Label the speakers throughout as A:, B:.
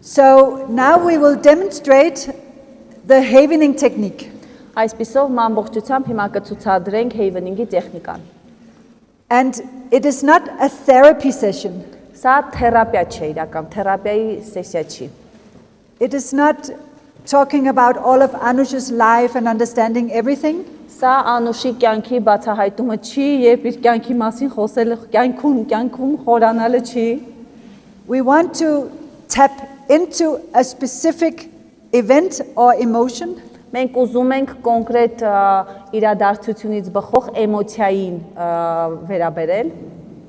A: So now we will demonstrate the havening technique.
B: Այսպիսով ամբողջությամբ հիմա կցուցադրենք Havening-ի տեխնիկան։
A: And it is not a therapy session.
B: Սա թերապիա չէ, իրական թերապիայի սեսիա չի։
A: It is not talking about all of Anush's life and understanding everything.
B: Սա Անուշի կյանքի բացահայտումը չի, երբ իր կյանքի մասին խոսելը կյանքում խորանալը չի։
A: We want to tap into a specific event or emotion.
B: Մենք ուզում ենք կոնկրետ իրադարձությունից բխող էմոցիային վերաբերել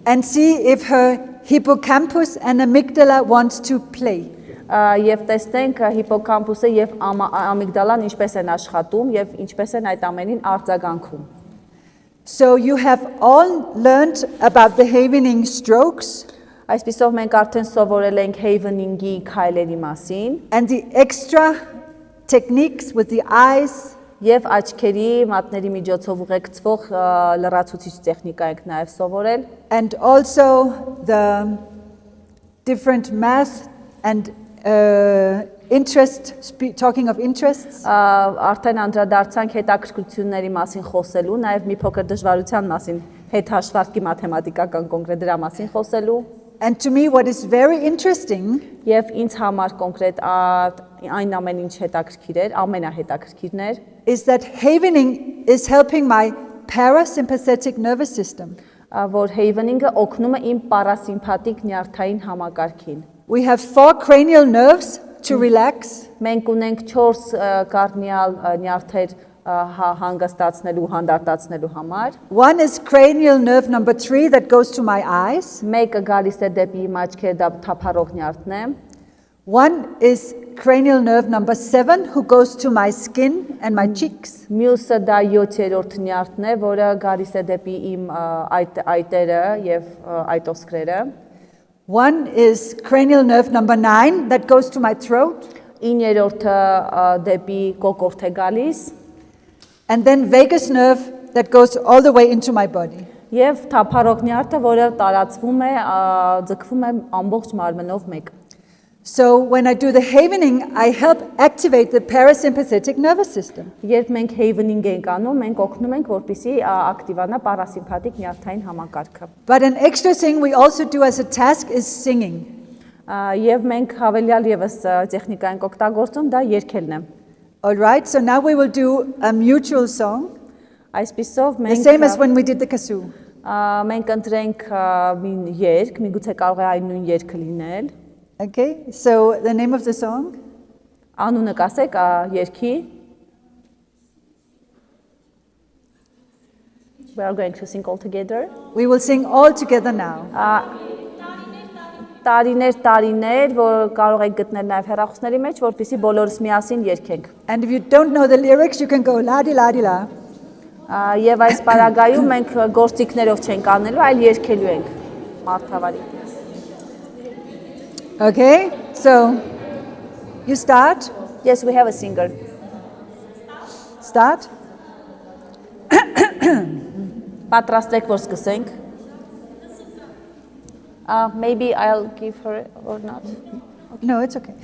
A: And see if her hippocampus and amygdala wants to play.
B: Եվ տեսնենք հիպոկամպուսը եւ ամիգդալան ինչպես են աշխատում եւ ինչպես են այդ ամենին արձագանքում։
A: So you have all learned about the havening strokes.
B: Այսպիսով մենք արդեն սովորել ենք Havening-ի քայլերի մասին
A: And the extra techniques with the eyes.
B: եւ աչքերի մատների միջոցով ուղեկցվող լրացուցիչ տեխնիկա ենք նաեւ սովորել
A: And also the different math and talking of interests.
B: Արդեն անդրադարձանք հետաքրքրությունների մասին խոսելու, նաև մի փոքր դժվարության մասին, հետհաշվարկի մաթեմատիկական կոնկրետ դրա մասին խոսելու։
A: And to me what is very interesting
B: Եվ ինձ համար կոնկրետ այն ամեն ինչ հետաքրքիր էր, ամենահետաքրքիրն էր,
A: is that havening is helping my parasympathetic nervous system.
B: Որ Havening-ը օգնում է իմ պարասիմփաթիկ նյարդային համակարգին։
A: We have 4 cranial nerves to relax.
B: Մենք ունենք 4 կարնիալ նյարդեր հանգստացնելու, հանդարտացնելու համար։
A: One is cranial nerve number 3 that goes to my eyes.
B: Մեկը գալիս է դեպի իմ աչքերը, դա թափառող նյարդն է։
A: One is cranial nerve number 7 who goes to my skin and my cheeks.
B: Մյուսը դա 7-րդ նյարդն է, որը գալիս է դեպի իմ այտերը եւ այտոսկրերը։
A: One is cranial nerve number 9 that goes to my throat.
B: 9-րդը դեպի կոկորդ է գալիս։
A: And then vagus nerve that goes all the way into my body.
B: Եվ թափառող նյարդը, որը տարածվում է, ձգվում է ամբողջ մարմնով մեկ։
A: So when I do the havening, I help activate the parasympathetic nervous system.
B: Երբ մենք Havening ենք անում, մենք օգնում ենք, որպեսզի ակտիվանա պարասիմփաթիկ նյարդային համակարգը։
A: But an extra thing we also do as a task is singing.
B: Եվ մենք հավելյալ եւս տեխնիկա ենք օգտագործում, դա երգելն է։
A: All right, so now we will do a mutual song.
B: Այսպիսով
A: The
B: մենք
A: same as when we did the kazoo.
B: մենք ընտրենք մի երգ, միգուցե կարող է այն նույն երգը լինել։
A: Okay, so the name of the song?
B: Անունը կասեք երգի։ We are going to sing all together.
A: We will sing all together now.
B: Տարիներ, որ կարող եք գտնել նաև հեռախոսների մեջ, որպեսզի բոլորս միասին երգենք։
A: And if you don't know the lyrics, you can go la di la di la.
B: Եվ այս պարագայում մենք գործիքներով չենք անելու, այլ երգելու ենք մարդավարի։
A: Okay, so you start.
B: Yes, we have a singer.
A: Start.
B: Պատրաստեք, որ սկսենք։ Maybe I'll give her or not.
A: Okay. No, it's okay.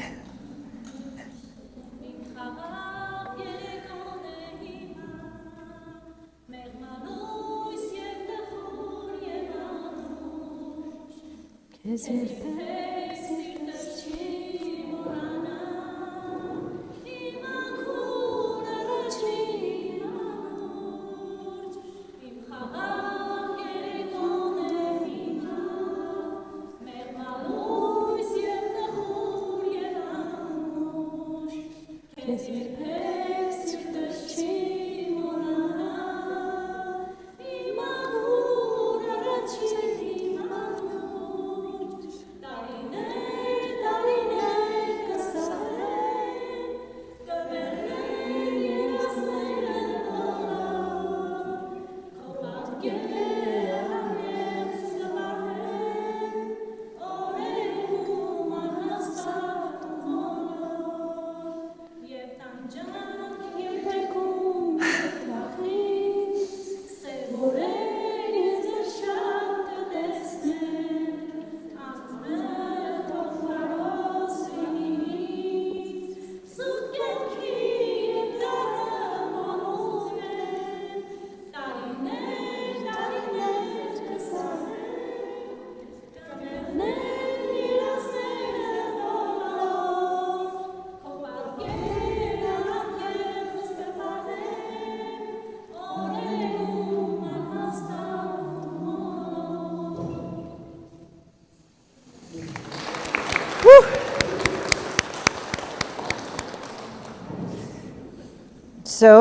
A: So,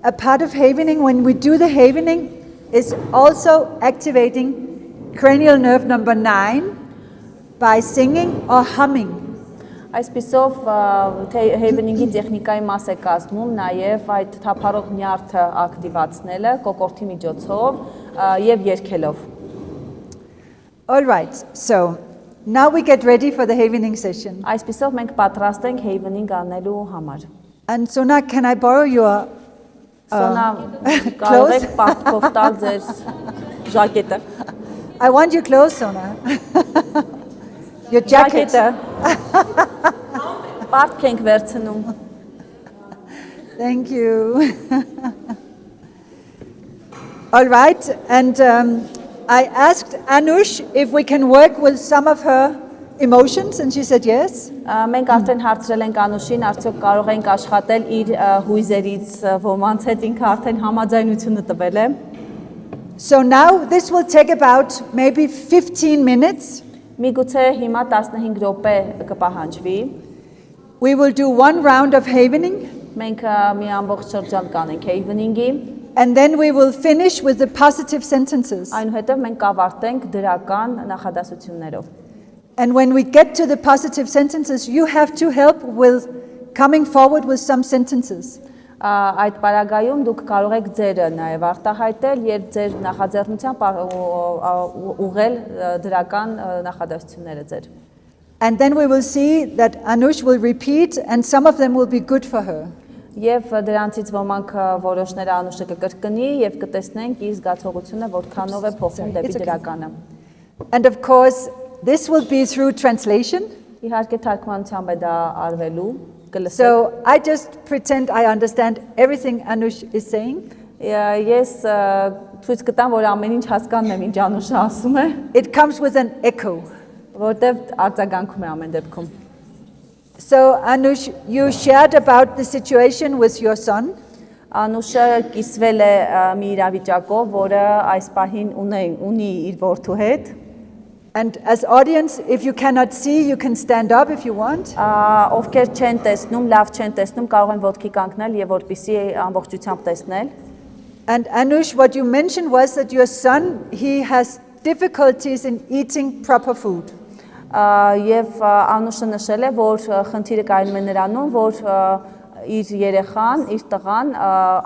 A: a part of havening, when we do the havening, is also activating cranial nerve number 9 by singing or humming.
B: Այսպիսով havening-ի տեխնիկայի մաս է կազմում նաև այդ թափառող նյարդը ակտիվացնելը կոկորդի միջոցով եւ երգելով։
A: All right, so now we get ready for the havening session.
B: Այսպիսով մենք պատրաստ ենք havening անելու համար։
A: And Sona, can I borrow your
B: Սոնա կարող եք պատկով տալ ձեր ժակետը։
A: I want your clothes, Sona. Your jacket.
B: Պատկ ենք վերցնում։
A: Thank you. All right, and I asked Anush if we can work with some of her emotions, and she said yes.
B: Մենք արդեն հարցրել ենք Անուշին, արդյոք կարող ենք աշխատել իր հույզերից ոմանց հետ, ինքը արդեն համաձայնությունը տվել է։
A: So now this will take about maybe 15 minutes.
B: Միգուցե հիմա 15 րոպե կպահանջվի։
A: We will do one round of havening,
B: Մենք մի ամբողջ շրջան կանենք havening-ի,
A: and then we will finish with the positive sentences.
B: այնուհետև մենք կավարտենք դրական նախադասություններով։
A: And when we get to the positive sentences, you have to help with coming forward with some sentences.
B: Այդ պարագայում դուք կարող եք ձերը նաև արտահայտել եւ ձեր նախաձեռնությամբ ուղղել դրական նախադասությունները ձեր։
A: And then we will see that Anush will repeat, and some of them will be good for her.
B: Եվ դրանցից ոմանք որոշները Անուշը կկրկնի եւ կտեսնենք իր զգացողությունը որքանով է փոխում դեպի դրականը։
A: And of course, this will be through translation.
B: Իհարկե թարգմանությամբ է դա արվելու։
A: So I just pretend I understand everything Anush is saying.
B: Ես ցույց կտամ, որ ամեն ինչ հասկանում եմ, ինչ Անուշը ասում է,
A: It comes with an echo.
B: որտեվ արձագանքում է ամեն դեպքում։
A: So Anush, you shared about the situation with your son.
B: Անուշը կիսվել է մի իրավիճակով, որը այս պահին ունի իր որդու հետ։
A: And as audience, if you cannot see, you can stand up if you want.
B: Ովքեր չեն տեսնում, լավ չեն տեսնում, կարող են ոտքի կանգնել եւ որպեսզի ամբողջությամբ տեսնել։
A: And Anush, what you mentioned was that your son, he has difficulties in eating proper food.
B: Եվ Անուշը նշել է, որ խնդիրը կայանում է նրանում, որ իր երեխան, իր տղան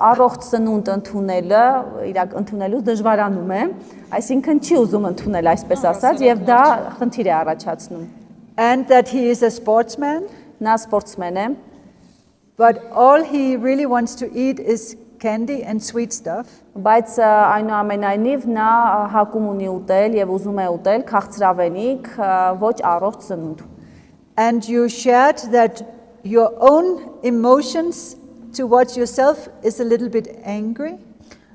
B: առողջ սնունդ ընդունելու դժվարանում է, այսինքն չի ուզում ընդունել այսպես ասած եւ դա խնդիր է առաջացնում։
A: And that he is a sportsman,
B: Նա սպորտսմեն է,
A: but all he really wants to eat is candy and sweet stuff.
B: բայց այնուամենայնիվ նա հակում ունի ուտել եւ ուզում է ուտել քաղցրավենիք, ոչ առողջ սնունդ։
A: And you shared that your own emotions towards yourself is a little bit angry.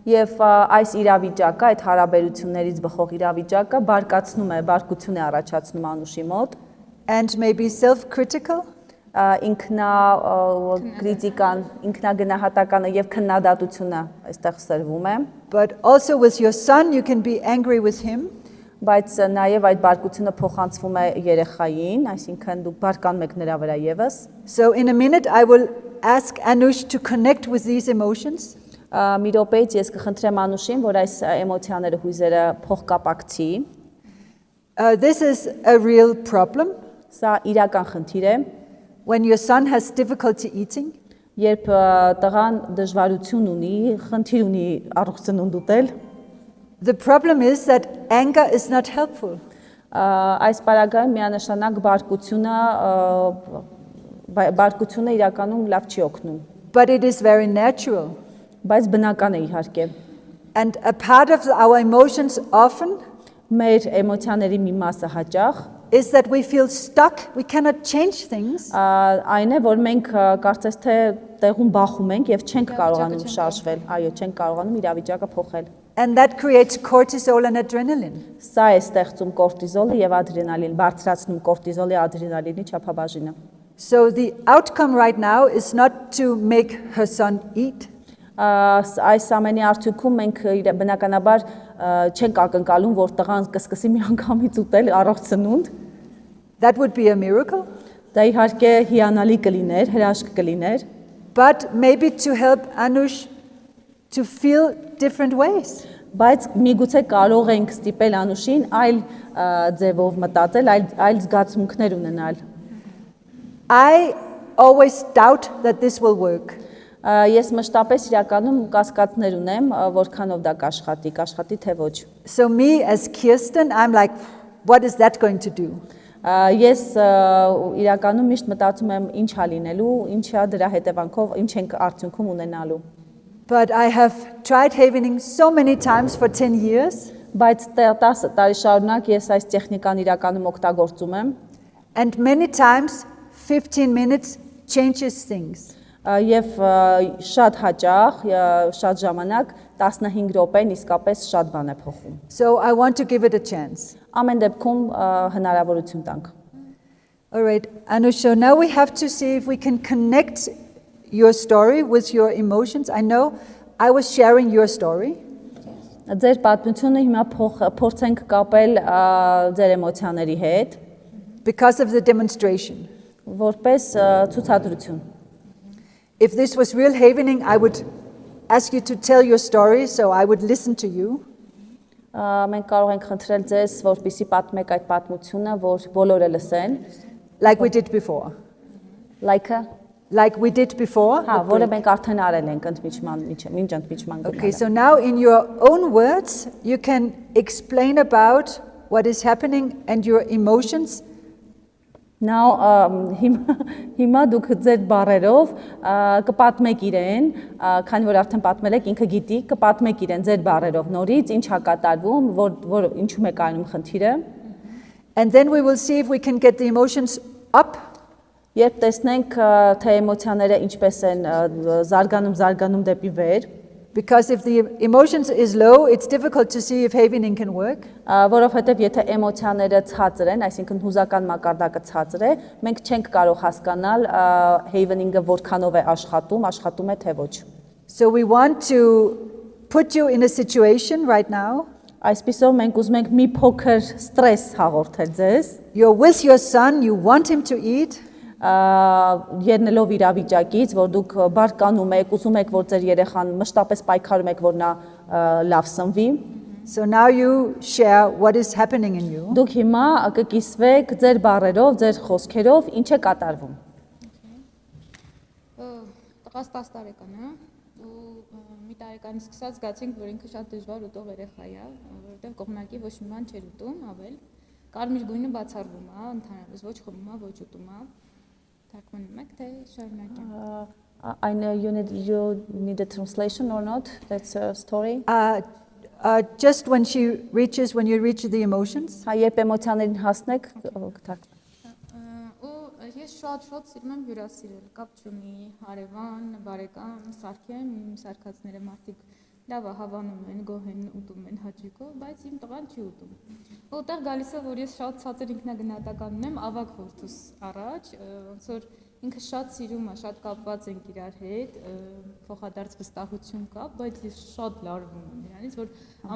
B: Եվ այս իրավիճակը, այդ հարաբերություններից բխող իրավիճակը բարկացնում է, բարկություն է առաջացնում Անուշի մոտ։
A: And maybe self-critical.
B: Ինքնակրիտիկան, ինքնագնահատականը եւ քննադատությունը այստեղ սրվում է,
A: But also with your son, you can be angry with him.
B: բայց նաեւ այդ բարկությունը փոխանցվում է երեխային, այսինքն դուք բարկանում եք նրա վրա եւս։
A: So in a minute, I will ask Anush to connect with these emotions.
B: Մի րոպեից ես կխնդրեմ Անուշին, որ այս էմոցիաները, հույզերը փոխկապակցի։
A: This is a real problem.
B: Սա իրական խնդիր է,
A: When your son has difficulty eating,
B: երբ տղան դժվարություն ունի, խնդիր ունի առողջ սնունդ ուտել,
A: the problem is that anger is not helpful.
B: Այս պարագայում միանշանակ բարկությունը իրականում լավ չի օգնում,
A: But it is very natural.
B: բայց բնական է իհարկե։
A: And a part of our emotions often
B: Մեր էմոցիաների մի մասը հաճախ
A: is that we feel stuck, we cannot change things.
B: այն է, որ մենք կարծես թե տեղում բախում ենք եւ չենք կարողանում շարժվել, այո, չենք կարողանում իրավիճակը փոխել։
A: And that creates cortisol and adrenaline.
B: Սա է ստեղծում կորտիզոլը եւ ադրենալին, բարձրացնում կորտիզոլի ադրենալինի չափաբաժինը։
A: So the outcome right now is not to make her son eat,
B: Այս ամենի արդյունքում մենք բնականաբար չենք ակնկալում, որ տղան կսկսի մի անգամից ուտել առողջ սնունդ։
A: that would be a miracle.
B: Դա իհարկե հիանալի կլիներ, հրաշք կլիներ,
A: but maybe to help Anush to feel different ways.
B: Բայց միգուցե կարող ենք ստիպել Անուշին այլ ձևով մտածել, այլ զգացմունքներ ունենալ։
A: I always doubt that this will work.
B: Ես մշտապես իրականում կասկածներ ունեմ, որքանով դա կաշխատի թե ոչ։
A: So me as Kirsten, I'm like, what is that going to do?
B: Ես իրականում միշտ մտածում եմ ինչ ա լինելու, ինչա դրա հետևանքով, ինչ ենք արդյունքում ունենալու։
A: But I have tried havening so many times for 10 years.
B: Բայց 10 տարի շարունակ ես այս տեխնիկան իրականում օգտագործում եմ։
A: And many times 15 minutes changes things.
B: Եվ շատ հաճախ, շատ ժամանակ 15 րոպեն իսկապես շատ բան է փոխում։
A: So I want to give it a chance.
B: Ամեն դեպքում հնարավորություն տանք։
A: All right, Anush, so now we have to see if we can connect your story with your emotions. I know I was sharing your story.
B: Ձեր պատմությունը հիմա փորձենք կապել ձեր էմոցիաների հետ
A: Because of the demonstration.
B: որպես ցուցադրություն։
A: If this was real havening, I would ask you to tell your story, so I would listen to you.
B: Մենք կարող ենք խնդրել ձեզ, որպեսզի պատմեք այդ պատմությունը, որ բոլորը լսեն։
A: Like we did before.
B: Like
A: we did before.
B: Հա, որը մենք արդեն արել ենք մինչ ընդմիջման
A: Okay,
B: գնալը։
A: so now in your own words, you can explain about what is happening and your emotions.
B: Now հիմա դուք ձեր բառերով կպատմեք իրեն, քանի որ արդեն պատմել եք, ինքը գիտի, կպատմեք իրեն ձեր բառերով նորից ինչ ա կատարվում, որ ինչու՞մ է կայանում խնդիրը։
A: And then we will see if we can get the emotions up.
B: Երբ տեսնենք թե էմոցիաները ինչպես են զարգանում դեպի վեր,
A: Because if the emotions is low, it's difficult to see if havening can work.
B: Որովհետև եթե էմոցիաները ցածր են, այսինքն հուզական մակարդակը ցածր է, մենք չենք կարող հասկանալ havening-ը որքանով է աշխատում է թե ոչ։
A: So we want to put you in a situation right now.
B: Այսպիսով մենք ուզում ենք մի փոքր ստրես հաղորդել ձեզ։
A: You're with your son, you want him to eat.
B: Ելնելով իրավիճակից, որ դուք բարկանում եք, ուզում եք, որ ձեր երեխան մշտապես պայքարում եք, որ նա լավ սնվի։
A: So now you share what is happening in you.
B: Դուք հիմա կկիսվեք ձեր բառերով, ձեր խոսքերով, ինչ է կատարվում։
C: Տղաս 10 տարեկան է, ու մի տարեկանից սկսած զգացինք, որ ինքը շատ դժվար ուտող երեխա է, որովհետև կողմնակի ոչ մի բան չէր ուտում, ավել կարմիր գույնը բացառվում է, ընդհանրապես ոչ խմում է, ոչ ուտում է։
B: I know you need a translation or not, that's a story.
A: Just when you reach the emotions.
B: Երբ էմոցիաներին հասնեք,
C: Ես շատ սիրում եմ հյուրասիրել, կապ չունի հարևան, բարեկամ, սարքեմ, իմ սարքածները մարդիկ լավ է հավանում են, գոհ են, ուտում են հաճույքով, բայց իմ տղան չի ուտում։ Որտեղ գալիս է, որ ես շատ ցածր ինքնագնահատական ունեմ, ավագ որդուս առաջ, ոնց որ ինքը շատ սիրում է, շատ կապված ենք իրար հետ, փոխադարձ վստահություն կա, բայց ես շատ լարվում եմ նրանից, որ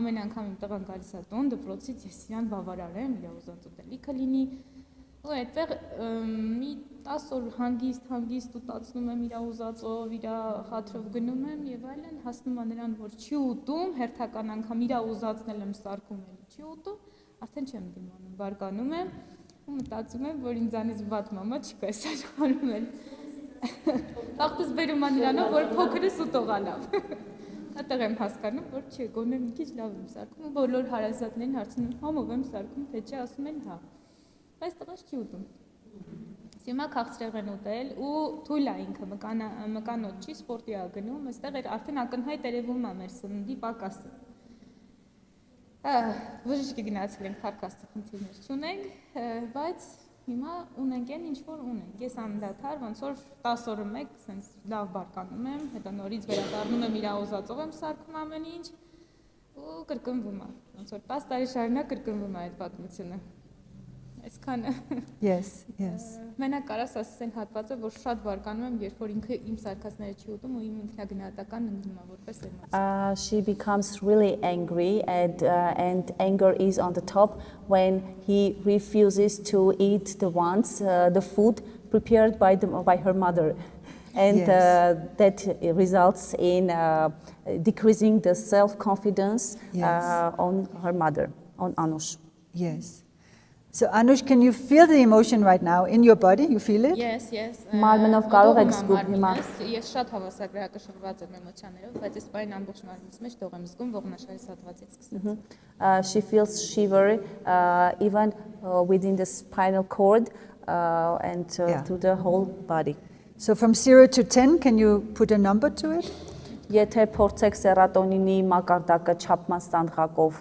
C: ամեն անգամ իմ տղան գալիս է տուն, դպրոցից ես իրան բավարարեմ, իր ուզած ուտելիքը լինի, ու այդտեղ մի 10 օր հանգիստ ուտացնում եմ իր ուզածով, իր խաթրով գնում եմ եւ այլն, հասնում է նրան, որ չի ուտում, հերթական անգամ իր ուզածն եմ սարքում, էլի չի ուտում, արդեն չեմ դիմանում, բարկանում եմ ու մտածում եմ, որ ինձանից վատ մամա չկա, այս աշխարհում էլ։ Ախտս բերում է նրանով, որ փոքրս ուտողա լավ։ Այդտեղ եմ հասկանում, որ չի, գոնե մի քիչ լավ եմ սարքում, ու բոլոր հարազատներին հարցնում, համով եմ սարքում, թե չէ, ասում են հա։ Բայց տղաս չի ուտում։ Հիմա քաղցրեղ են ուտել ու թույլ է ինքը մկանոտ չի, սպորտի է գնում, այստեղ արդեն ակնհայտ երևում է մեր սննդի պակասը։ Բժշկի գնացել ենք, քարկաստի խնդիրներ չունենք, բայց հիմա ունենք այն ինչ որ ունենք։ Ես անդադար ոնց որ 10 օրը մեկ սենց լավ բարկանում եմ, հետո նորից վերադառնում եմ իր ուզածով եմ սարքում ամեն ինչ ու կրկնվում է։ Ոնց որ 10 տարի շարունակ կրկնվում է այդ պատմությունը։ Այսքանը։
A: Yes.
C: Մենակ կարաս ասես այն հատվածը, որ շատ բարկանում եմ, երբ որ ինքը իմ սարքածները չի ուտում ու իմ ինքնագնահատականն ընկնում է որպես էմոցիա։
B: She becomes really angry and anger is on the top when he refuses to eat the food prepared by her mother. and
A: Yes.
B: that results in decreasing the self-confidence
A: Yes.
B: on her mother, on Anush.
A: Yes. So Anush, can you feel the emotion right now in your body? You feel it?
C: Yes, yes.
B: Մարմնով կարող եք
C: դողում եմ
B: զգում հիմա։
C: մարմինս, Ես շատ հավասարակշռված եմ էմոցիաներով, բայց այս պայն ամբողջ մարմնից մեջ դող եմ զգում ողնաշարի հատվածից սկսած։
B: She feels shivery even within the spinal cord and
A: Yeah.
B: through the whole body.
A: So from 0 to 10, can you put a number to it?
B: Եթե փորձեք սերատոնինի մակարդակը չափման ստանդղակով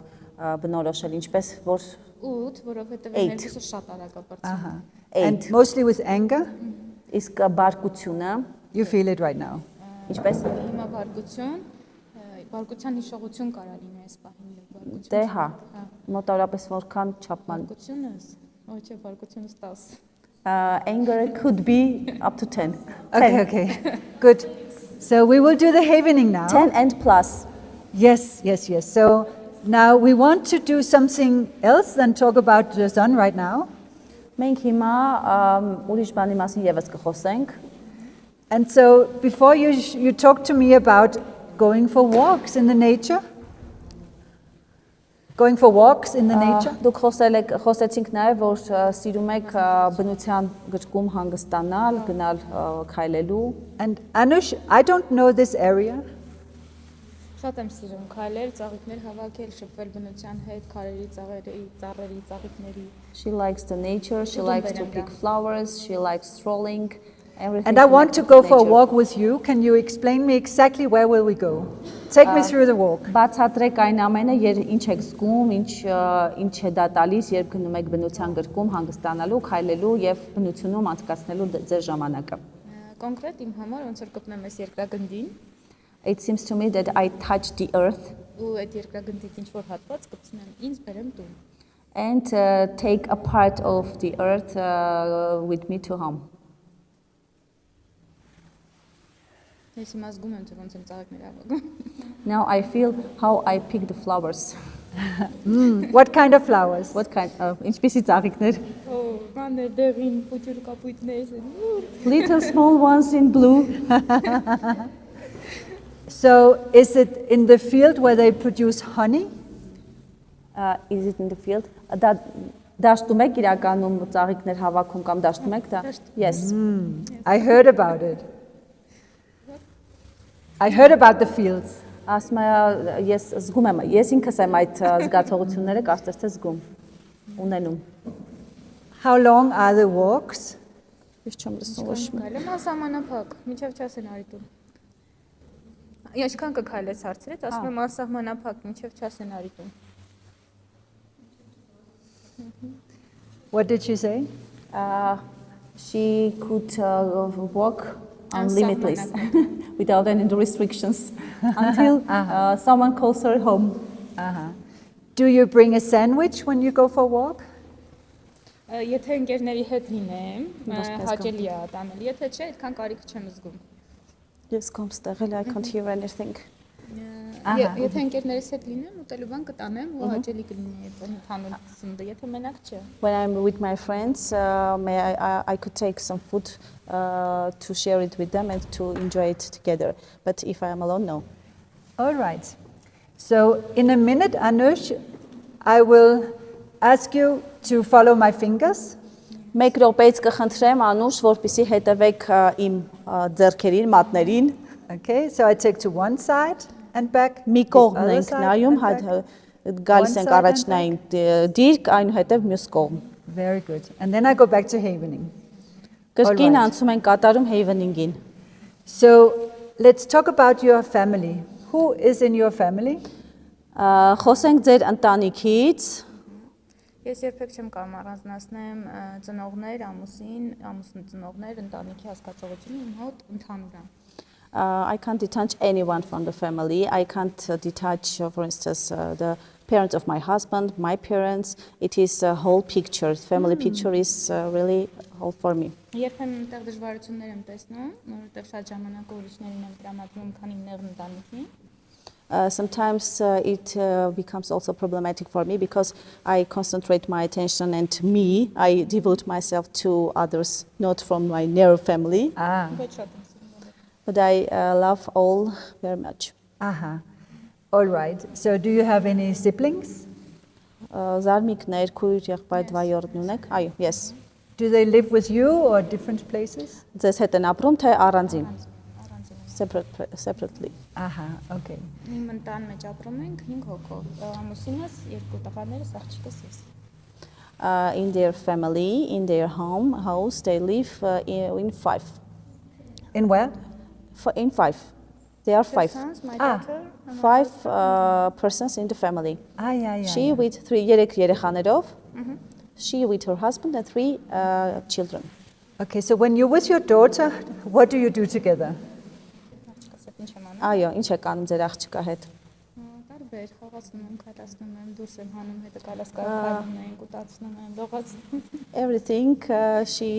B: բնորոշել, ինչպես որ
C: 8, որովհետև
B: Eight.
C: էներգիսը շատ արագ է բարձրանում։
A: Uh-huh.
B: 8,
A: And mostly with anger,
B: իսկ բարկությունը
A: you feel it right now.
B: ինչպես
C: Հիմա բարկության հիշողություն կարա լինի այս պահին եւ բարկություն։
B: դե հա մոտավորապես որքան չափման
C: Բարկությունս, ոչ չէ, բարկությունս 10։
B: anger could be up to 10.
A: Okay, okay. Good. So we will do the havening now.
B: 10 and plus.
A: Yes, yes, yes. So now we want to do something else than talk about the sun right now.
B: Մենք հիմա ուրիշ բանի մասին եւս կխոսենք։
A: And so before you talk to me about going for walks in the nature. Going for walks in the nature.
B: Դուք խոսեցինք նաև որ սիրում եք բնության գրկում հանգստանալ, գնալ քայլելու։
A: And Anush, I don't know this area.
C: Շատ եմ սիրում քայլել, ծաղիկներ հավաքել, շփվել բնության հետ, քարերի, ծառերի, ծաղիկների։
B: She likes the nature, she likes to pick flowers, she likes strolling, everything.
A: And I want to go for a
B: nature.
A: walk with you. Can you explain me exactly where will we go? Take me through the walk.
B: Բացատրեք այն ամենը, ինչ եք զգում, ինչ է դա տալիս, երբ գնում եք բնության գրկում հանգստանալու, քայլելու եւ բնությունում անցկացնելու ձեր ժամանակը։
C: Կոնկրետ իմ համար ոնց որ կպնեմ այս երկրագնդին,
B: It seems to me that I touch the earth
C: ու այդ երկրագնդից ինչ որ հատված կպցնեմ, ինձ բերեմ տուն։
B: and take a part of the earth with me to home.
C: Ես հիմա զգում եմ, թե ոնց եմ ծաղիկներ հավաքում։
B: Now I feel how I pick the flowers.
A: What kind of flowers?
B: What kind of ինչպիսի ծաղիկներ?
C: Օ, մաներ դեղին, փոճուր կապույտներ,
B: Little small ones in blue.
A: So is it in the field where they produce honey?
B: Is it in the field? Դաշտում եք իրականում ծաղիկներ հավաքում կամ դաշտում եք դա? Yes.
A: I heard about it. I heard about the fields.
B: Ասում եմ ես զգում եմ, ես ինքս եմ այդ զգացողությունները կարծես թե զգում ունենում։
A: How long are the walks?
B: Ես չեմ լսում ոչ մի։
C: Քայլեմ ասահմանափակ, մինչև չասենարի տուն։ Ինչքան կքայլես հարցրեց, ասում եմ ասահմանափակ, մինչև չասենարի տուն։
A: What did she say?
B: She could walk unlimitless without any restrictions until someone calls her home.
A: Do you bring a sandwich when you go for a walk?
C: Եթե ընկերների հետ լինեմ,
B: Ինչպես
C: հաճելի է տանել, եթե չէ, այդքան կարիք չեմ զգում։
B: Ես կամ ստեղել I can't hear anything.
C: Եթե ընկերներիս հետ լինեմ, ուտելու բան կտանեմ, ու հաճելի կլինի այդ ընդհանուր սնունդը, եթե մենակ չէ։
B: When I'm with my friends, I could take some food to share it with them and to enjoy it together. But if I am alone, no.
A: All right. So in a minute, Anush, I will ask you to follow my fingers.
B: Մեկ րոպեից կխնդրեմ Անուշ, որպեսզի հետևեք իմ ձեռքերին, մատներին։
A: Okay, so I take to one side and back.
B: Մի
A: the
B: կողմն
A: other
B: ենք
A: side
B: նայում,
A: and back.
B: գալիս
A: One
B: ենք
A: side and
B: առաջնային դիրք, այնուհետև մյուս կողմ։
A: Very good. And then I go back to havening.
B: Կրկին
A: Alright.
B: անցում ենք կատարում Havening-ին։
A: So let's talk about your family. Who is in your family?
B: Խոսենք ձեր ընտանիքից,
C: Ես երբեք չեմ կարող առանձնացնեմ ծնողներ, ամուսին, ամուսնու ծնողներ, ընտանիքի հասկացողությունը իմ հոտ ընդհանուր է։
B: I can't detach anyone from the family. I can't detach, for instance, the parents of my husband, my parents. It is a whole picture. Family picture is really whole for me.
C: Երբեմն այնտեղ դժվարություններ եմ տեսնում, որովհետև շատ ժամանակ ուրիշներին եմ տրամադրում, քանի նեղ ընտանիքին։
B: Sometimes it becomes also problematic for me because I concentrate my attention and I devote myself to others, not from my near family.
A: Ah.
C: Ոչ շատ եմ սիրում։
B: but I love all very much.
A: Aha. All right. So do you have any siblings?
B: Զարմիկներ, քույր, եղբայր, վայորդն ունեք։ Այո, yes.
A: Do they live with you or different places?
B: Ձեզ հետ են ապրում թե առանձին։ Separately.
A: Aha, okay.
C: Իմ ընտան մեջ ապրում ենք 5 հոգով, ամուսինս, 2 տղաներս, աղջիկս ես։
B: In their family, in their house, they live in 5.
A: In where?
B: In 5. They are 5.
C: Sons, my
A: Ah.
C: daughter, and my
B: 5 persons in the family.
A: Yeah.
B: She with 3 երեխաներով. She with her husband and 3 children.
A: Okay, so when you're with your daughter, what do you do together?
C: աղջիկս հետ ինչ եմ անում։
B: Այո, ինչ եք անում ձեր աղջկա հետ։
C: Տարբեր խաղացնում եմ, քայլացնում եմ, դուրս եմ հանում, հետո կալասկարում ենք, ուտացնում եմ, լողացնում։
B: Everything she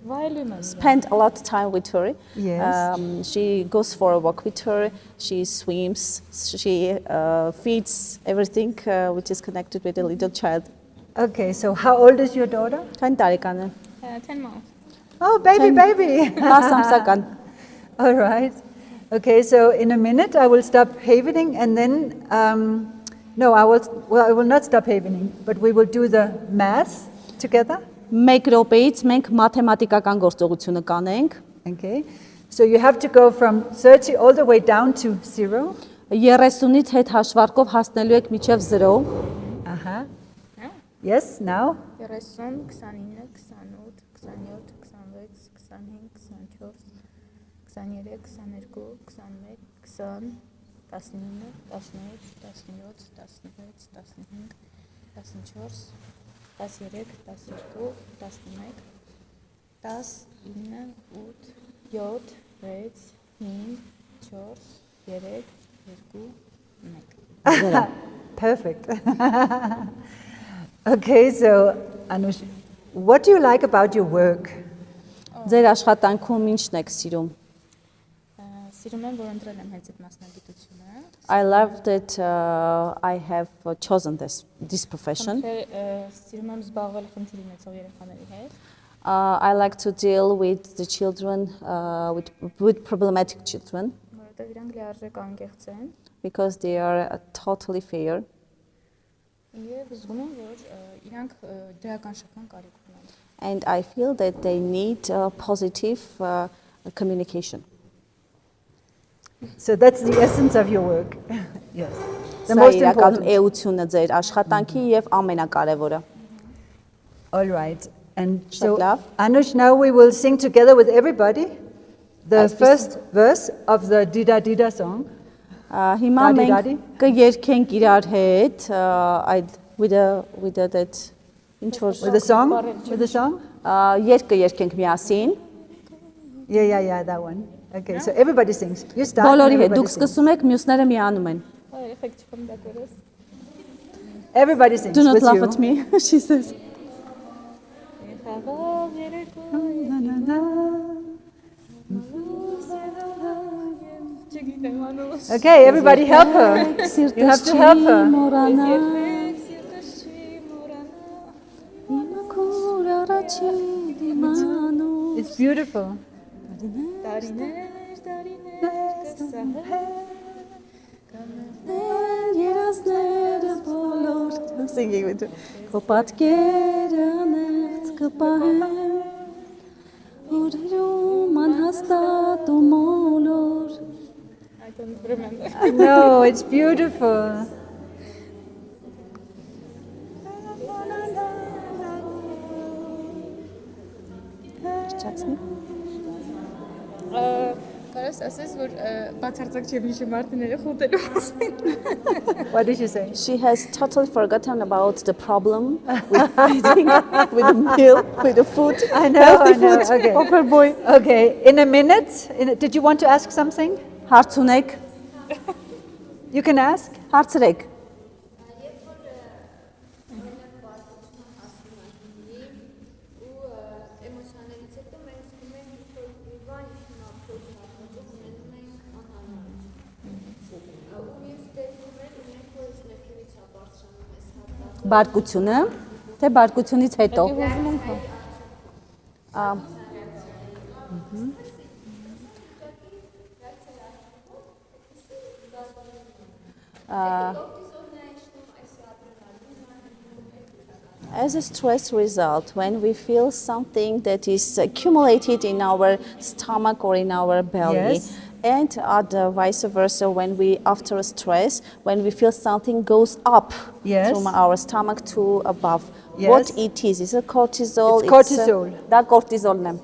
C: Վայելում եմ։
B: spent a lot of time with her.
A: Yes.
B: She goes for a walk with her. She swims. She feeds everything which is connected with a little child.
A: Okay, so how old is your daughter?
B: Քանի տարեկան է։
C: 10 months։
A: Oh, baby.
B: 10 ամսական։
A: All right. Okay, so in a minute I will stop havening and then, no, I will not stop havening, but we will do the math together.
B: Մեկ րոպեից մենք մաթեմատիկական գործողությունը կանենք։
A: Okay, so you have to go from 30 all the way down to 0.
B: 30-ից հետ հաշվարկով հասնելու եք մինչև 0։
A: Aha. Yes, now.
C: 30, 29, 28, 27, 26, 25, 24, 23, 22, 21, 20, 19, 18, 17, 16, 15, 14, 13, 12, 11, 10, 9, 8, 7, 6, 5, 4, 3, 2, 1.
A: Perfect. Okay, so Anush, what do you like about your work?
B: Ձեր աշխատանքում ինչն եք սիրում։
C: Սիրում եմ, որ ընտրել եմ հենց այդ մասնագիտությունը։
B: I love that I have chosen this profession.
C: Սիրում եմ զբաղվել խնդիր ունեցող երեխաների հետ։
B: I like to deal with the children, with problematic children,
C: Որովհետև իրանք լիարժեք անկեղծ են
B: because they are totally fair.
C: եւ զգում եմ, որ իրանք դրական շփման կարիք ունեն։
B: And I feel that they need positive communication.
A: So that's the essence of your work. Yes. The
B: Սա
A: most
B: իրականում
A: important.
B: էությունը ձեր աշխատանքի եւ ամենակարևորը։
A: All right. And so,
B: love.
A: Anush, now we will sing together with everybody the
B: Այսպես-
A: first verse of the Dida Dida song.
B: Հիմա
A: Դադի,
B: մենք
A: դադի։
B: կերքենք իրար հետ with that ինչ որ
A: With the song? With the song?
B: երգ կերքենք միասին։
A: Yeah, that one. Okay, so everybody sings. You start. and
B: Բոլորի հետ
A: everybody
B: դուք
A: sings.
B: սկսում եք, մյուսները միանում են։
C: Երեխեք չփոմ դակորս։
A: Everybody sings
B: Do not
A: with
B: laugh
A: you.
B: at me, she says.
C: Խաղաղ երեկո չգիտեմ անուս։
A: Okay, everybody help her. You have to help her.
C: Սիրտս չի մոռանա։
A: It's beautiful.
C: Տարիներ կսահե
B: I'm singing with you. Քո պատկերը անեղծ կպահեմ, օրերում անհաստատ ու մոլոր։
C: I don't remember.
A: No, it's beautiful.
B: Չացնի։
C: Կարես ասես, որ բացարձակ չեմ հիշում մարդները խոտելու մասին։
A: What did you say?
B: She has totally forgotten about the problem with feeding, with the meal, with the food,
A: I know,
B: healthy
A: I know.
B: food
A: Okay.
B: of her boy.
A: Okay, in a minute, did you want to ask something?
B: Հարց ունեք,
A: You can ask.
B: հարցրեք։ Բարկությունը, թե բարկությունից հետո։ As a stress result, when we feel something that is accumulated in our stomach or in our belly,
A: Yes.
B: and vice versa, when we, after stress, when we feel something goes up
A: Yes.
B: from our stomach to above,
A: Yes.
B: what it is it cortisol?
A: It's cortisol.
B: Դա cortisol է։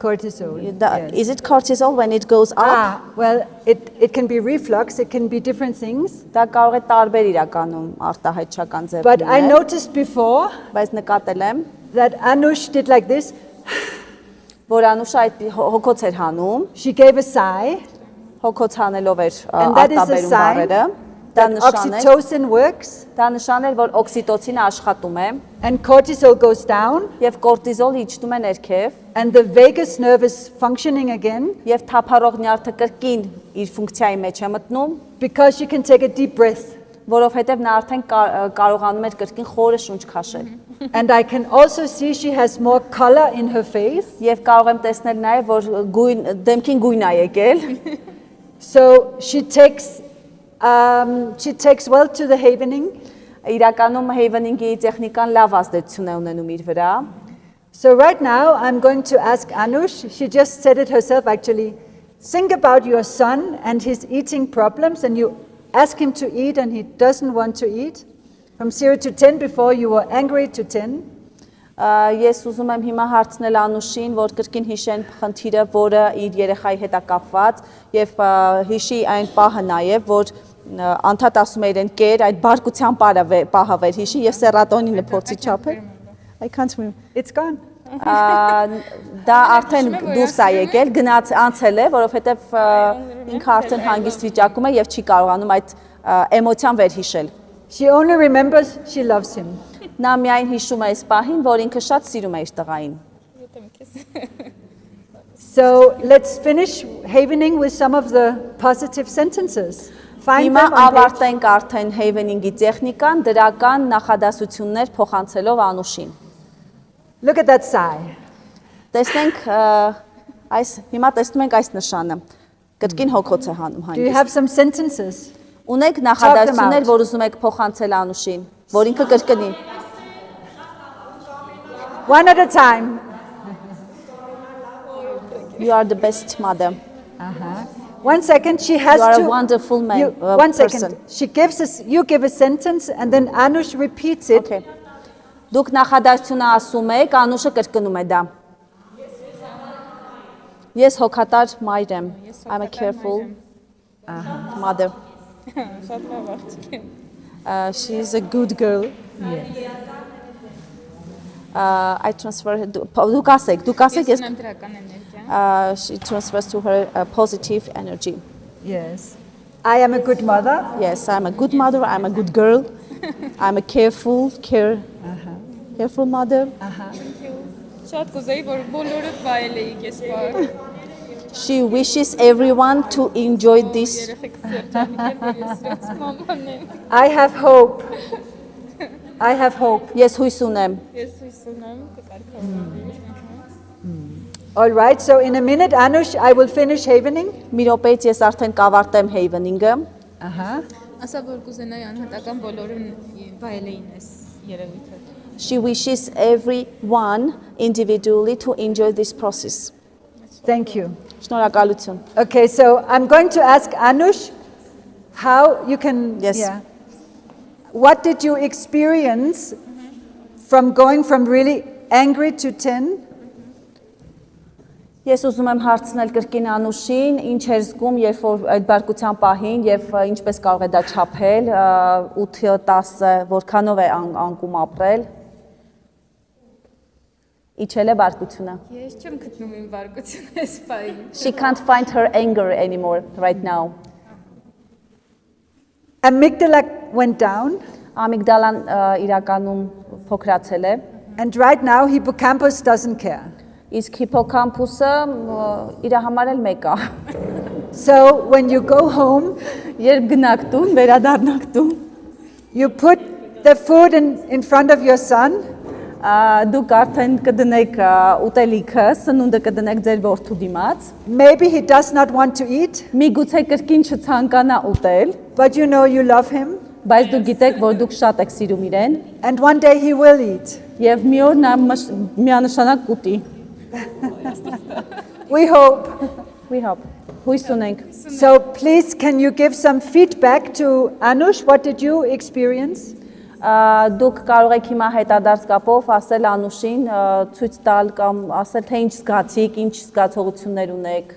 A: Cortisol.
B: Դա-
A: yes.
B: Is it cortisol when it goes up?
A: Well, it can be reflux, it can be different things.
B: Դա կարող է տարբեր իրականում արտահայտչական ձև
A: But I
B: լինել,
A: noticed before
B: բայց նկատել եմ,
A: that Anush did like this.
B: որ Անուշը այդ հոգոց էր հանում,
A: She gave a sigh,
B: հոգոց հանելով էր
A: and that is a
B: արտաբերում
A: sign
B: բառերը, դա
A: that
B: նշան է,
A: oxytocin works
B: դա նշան է, որ օքսիտոցինը աշխատում է
A: and cortisol goes down,
B: եւ կորտիզոլը իջնում է ներքև
A: and the vagus nerve is functioning again
B: եւ թափառող նյարդը կրկին իր ֆունկցիայի մեջ է մտնում,
A: because she can take a deep breath.
B: որովհետեւ նա արդեն կարողանում էր կրկին խորը շունչ քաշել։
A: And I can also see she has more color in her face.
B: Եվ կարող եմ տեսնել նաեւ, որ դեմքին գույն է եկել։
A: So she takes well to the havening.
B: Իրականում Havening-ի տեխնիկան լավ ազդեցություն է ունենում իր վրա։
A: So right now I'm going to ask Anush, she just said it herself actually, think about your son and his eating problems, and you ask him to eat and he doesn't want to eat. From 0 to 10, before you were angry, to 10.
B: Ես ուզում եմ հիմա հարցնել Անուշին, որ կրկին հիշեն խնդիրը, որը իր երեխայի հետ է կապված, եւ հիշի այն պահը նաեւ, որ անդադ ասում է իրեն կեր, այդ բարկության պահը վեր հիշի եւ սերատոնինը փորձի չափել։ I can't remember.
A: It's gone.
B: Դա արդեն դուրս է եկել, գնաց անցել է, որովհետեւ ինքը արդեն հանգիստ վիճակում է եւ չի կարողանում այդ էմոցիան վեր հիշել։
A: She only remembers she loves him.
B: Նա միայն հիշում է այս պահին, որ ինքը շատ սիրում է իր տղային։
A: So let's finish havening with some of the positive sentences. Find
B: Հիմա
A: them on page.
B: ավարտենք արդեն Havening-ի տեխնիկան, դրական նախադասություններ փոխանցելով Անուշին։
A: Look at that sigh.
B: Տեսնենք հիմա տեսնում ենք այս նշանը։ Կրկին հոգոց է հանում
A: Do you
B: հանգիստ։
A: have some sentences?
B: Ունեք նախադասություններ, որ ուզում եք փոխանցել Անուշին, որ ինքը կրկնի։
A: One at a time.
B: You are the best mother.
A: 1 second, she has
B: You are
A: to.
B: a wonderful man.
A: You, 1 second.
B: Person.
A: She gives us. You give a sentence, and then Anush repeats it.
B: Okay. Դուք նախադասությունը ասում եք, Անուշը կրկնում է դա։ Ես հոգատար մայր եմ։ I'm a careful mother.
C: Շատ լավ աղջիկ է։
B: She is a good girl. I transfer her. Դուք ասեք, ես
C: Ունեմ դրական էներգիա։
B: she transfers to her positive energy.
A: Yes. I am a good mother.
B: Yes, I'm a good mother. I'm a good girl. I'm a careful mother.
C: Շատ կուզեի, որ բոլորը վայելեիք այս բառը։
B: She wishes everyone to enjoy this.
C: Երեխեք սերջանիկ են, ես իրենց մաման եմ։
A: I have hope. I have hope.
B: Ես հույս ունեմ։
C: Ես հույս ունեմ կկարգավորվի։
A: All right. So in a minute, Anush, I will finish havening.
B: Մի րոպեից ես արդեն կավարտեմ Havening-ը։
C: Ասա որ կուզենայի անհատական բոլորին վայելեին այս երևույթը։
B: She wishes everyone individually to enjoy this process.
A: Thank you.
B: Շնորհակալություն։
A: Okay. So I'm going to ask Anush how you can.
B: Yes.
A: Yeah. What did you experience from going from really angry to 10?
B: Ես ուզում եմ հարցնել կրկին Անուշին, ինչ էր զգում, երբ որ այդ բարկության պահին եւ ինչպես կարող է դա չափել 8-10 որքանով է անկում ապրել։ Իջել է բարկությունը։
C: Ես չեմ գտնում իմ վարկությունը այս բային։
B: She can't find her anger anymore right now.
A: Amygdala went down,
B: Ամիգդալան իրականում փոքրացել է,
A: and right now hippocampus doesn't care.
B: իսկ հիպոկամպուսը իր համար էլ մեկ է։
A: So when you go home,
B: Երբ գնաք տուն, վերադառնաք տուն,
A: you put the food in front of your son,
B: Դուք արդեն կդնեք ուտելիքը, սնունդը կդնեք ձեր որդու դիմաց։
A: Maybe he does not want to eat,
B: Միգուցե կրկին չցանկանա ուտել,
A: but you know you love him,
B: բայց դուք գիտեք, որ դուք շատ եք սիրում իրեն,
A: and one day he will eat.
B: եւ մի օր նա միանշանակ կուտի։
A: We hope.
B: We hope. Հույս ունենք։
A: So please, can you give some feedback to Anush? What did you experience?
B: Դուք կարող եք հիմա հետադարձ կապով ասել Անուշին, ցույց տալ կամ ասել թե ինչ զգացիք, ինչ զգացողություններ ունեք։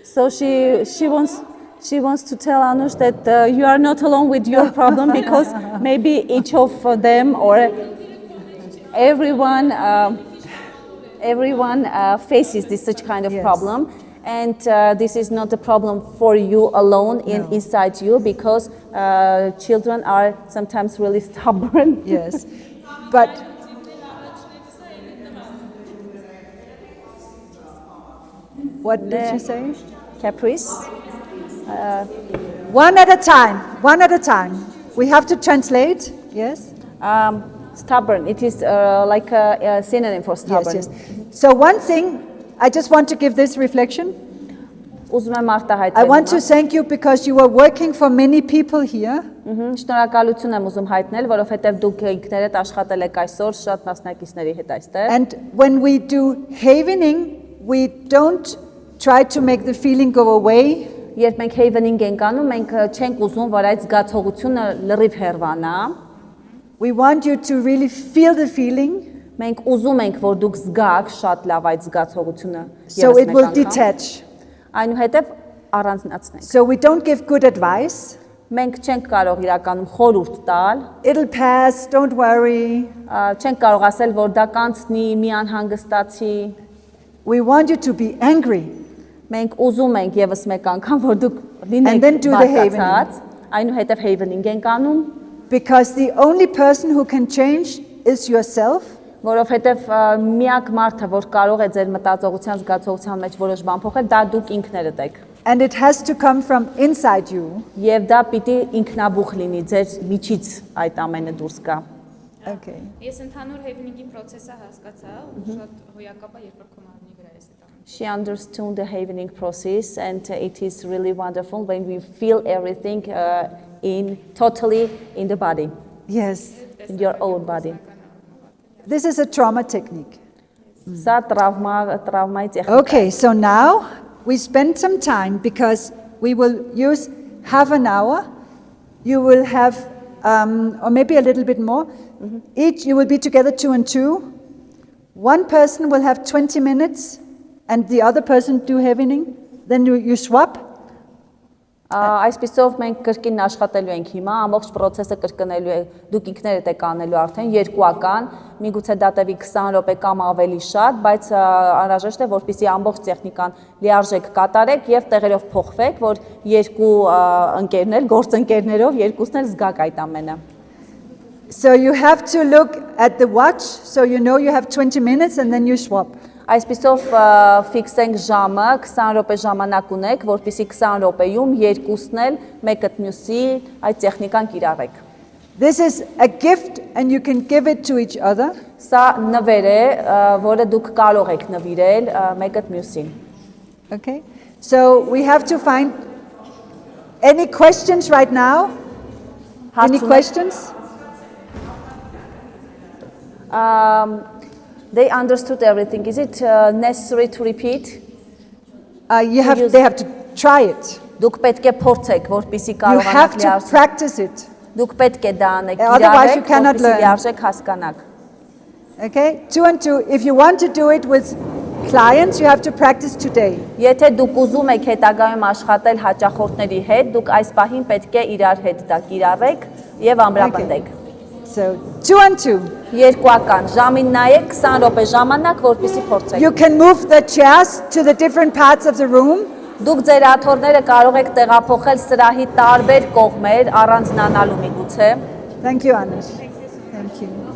B: So she wants to tell Anush that you are not alone with your problem because maybe each of them or everyone faces this such kind of
A: Yes.
B: problem, and this is not a problem for you alone inside you because children are sometimes really stubborn.
A: Yes. But what did she say?
B: Caprice.
A: One at a time. One at a time. We have to translate. Yes.
B: Stubborn. It is like a synonym for stubborn.
A: Yes. So one thing, I just want to give this reflection.
B: Ուզում եմ արտահայտել։
A: I want to thank you because you are working for many people here.
B: Շնորհակալություն եմ ուզում հայտնել, որովհետև դուք ինքներդ աշխատել եք այսօր շատ մասնակիցների հետ այստեղ։
A: And when we do havening, we don't try to make the feeling go away.
B: Երբ մենք havening ենք անում, մենք չենք ուզում, որ այդ զգացողությունը լրիվ հեռվանա։
A: We want you to really feel the feeling.
B: Մենք ուզում ենք, որ դուք զգաք շատ լավ այդ զգացողությունը։
A: So it will detach.
B: Այնուհետև առանձնացնենք։
A: So we don't give good advice.
B: Մենք չենք կարող իրականում խորհուրդ տալ,
A: It'll pass, don't worry.
B: չենք կարող ասել, որ դա կանցնի, մի անհանգստացի։
A: We want you to be angry.
B: Մենք ուզում ենք եւս մեկ անգամ, որ դուք
A: And then
B: լինեք
A: do the havening.
B: բարկացած, այնուհետև havening ենք անում,
A: Because the only person who can change is yourself.
B: որովհետև միակ մարդը, որ կարող է ձեր մտածողության, զգացողության մեջ որոշ բան փոխել, դա դուք ինքներդ եք։
A: And it has to come from inside you.
B: Եվ դա պիտի ինքնաբուխ լինի, ձեր միջից այդ ամենը դուրս գա։
A: Okay.
C: Ես ընդհանուր հեվնինգի process-ը հասկացա ու շատ հոյակապ է, երբ որ քո մարմնի վրա ես այդ ամենը։
B: She understood the havening process, and it is really wonderful when we feel everything totally in the body,
A: Yes.
B: in your own body.
A: This is a trauma technique.
B: Սա տրավմայի տեխնիկա։
A: Okay, so now we spend some time because we will use half an hour. You will have, or maybe a little bit more. Each, you will be together 2 and 2. One person will have 20 minutes and the other person do havening. Then you swap.
B: Այսպիսով մենք կրկին աշխատելու ենք հիմա, ամբողջ process-ը կրկնելու է, դուք ինքներդ եք անելու արդեն երկուական, միգուցե դա տևի 20 րոպե կամ ավելի շատ, բայց անհրաժեշտ է, որպեսզի ամբողջ տեխնիկան լիարժեք կատարեք եւ տեղերով փոխվեք, որ երկու ընկերներ, գործընկերներով երկուսն էլ զգաք այդ ամենը։
A: So you have to look at the watch, so you know you have 20 minutes and then you swap.
B: Այսպիսով ֆիքսենք ժամը, 20 րոպե ժամանակ ունեք, որպեսզի 20 րոպեում երկուսն էլ մեկը մյուսի այդ տեխնիկան կիրառեք։
A: This is a gift and you can give it to each other.
B: Սա նվեր է, որը դուք կարող եք նվիրել մեկը մյուսին։
A: Okay, so we have to find any questions right now? Any questions?
B: They understood everything. Is it necessary to repeat?
A: They have to try it.
B: Դուք պետք է փորձեք, որպեսզի
A: You
B: կարողանաք
A: have to
B: լիարժեք։
A: practice it.
B: Դուք պետք է դա անեք,
A: Otherwise you
B: կիրառեք,
A: cannot
B: որպեսզի
A: learn.
B: լիարժեք հասկանաք։
A: Okay, 2 and 2. If you want to do it with clients, you have to practice today.
B: Եթե դուք ուզում եք հետագայում աշխատել հաճախորդների հետ, դուք այս պահին պետք է իրար հետ դա կիրառեք եւ ամրապնդեք։
A: So 2 and 2.
B: Երկուական ժամին նայեք 20 րոպե ժամանակ, որպեսզի փորձեք։
A: You can move the chairs to the different parts of the room.
B: Դուք ձեր աթոռները կարող եք տեղափոխել սրահի տարբեր կողմեր, առանձնանալու միգուցե։
A: Thank you, Anush. Thank you.